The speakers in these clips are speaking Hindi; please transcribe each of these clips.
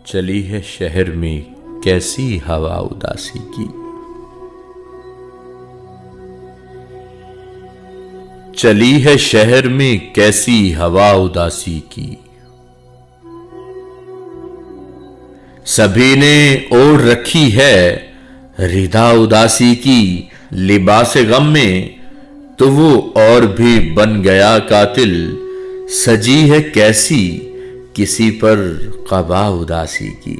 चली है शहर में कैसी हवा उदासी की। चली है शहर में कैसी हवा उदासी की। सभी ने ओढ़ रखी है रिदा उदासी की। लिबास गम में तो वो और भी बन गया कातिल। सजी है कैसी किसी पर क़बा उदासी की।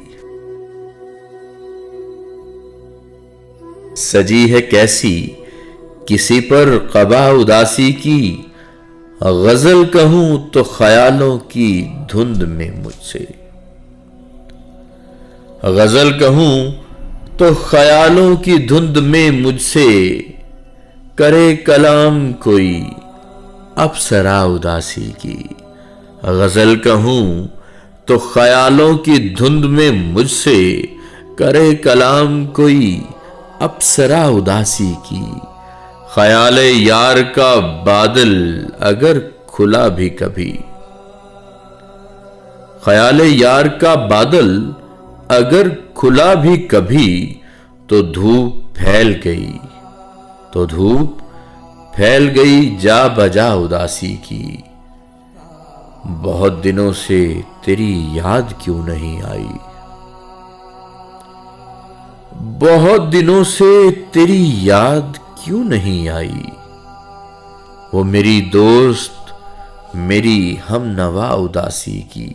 सजी है कैसी किसी पर क़बा उदासी की। गजल कहूं तो ख्यालों की धुंध में मुझसे। गजल कहूं तो ख्यालों की धुंध में मुझसे। करे कलाम कोई अप्सरा उदासी की। गजल कहूं तो ख्यालों की धुंध में मुझसे। करे कलाम कोई अप्सरा उदासी की। ख्याल यार का बादल अगर खुला भी कभी। ख्याल यार का बादल अगर खुला भी कभी। तो धूप फैल गई तो धूप फैल गई जा बजा उदासी की। बहुत दिनों से तेरी याद क्यों नहीं आई। बहुत दिनों से तेरी याद क्यों नहीं आई। वो मेरी दोस्त मेरी हमनवा उदासी की।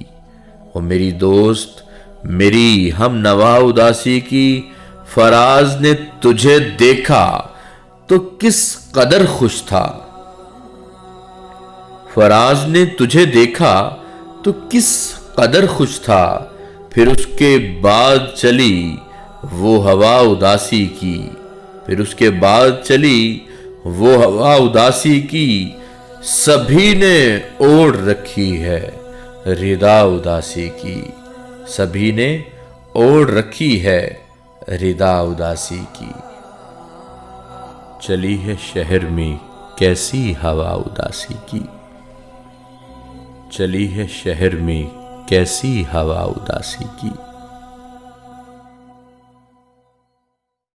वो मेरी दोस्त मेरी हमनवा उदासी की। फराज ने तुझे देखा तो किस कदर खुश था। फराज ने तुझे देखा तो किस कदर खुश था। फिर उसके बाद चली वो हवा उदासी की। फिर उसके बाद चली वो हवा उदासी की। सभी ने ओढ़ रखी है रिदा उदासी की। सभी ने ओढ़ रखी है रिदा उदासी की। चली है शहर में कैसी हवा उदासी की। चली है शहर में कैसी हवा उदासी की।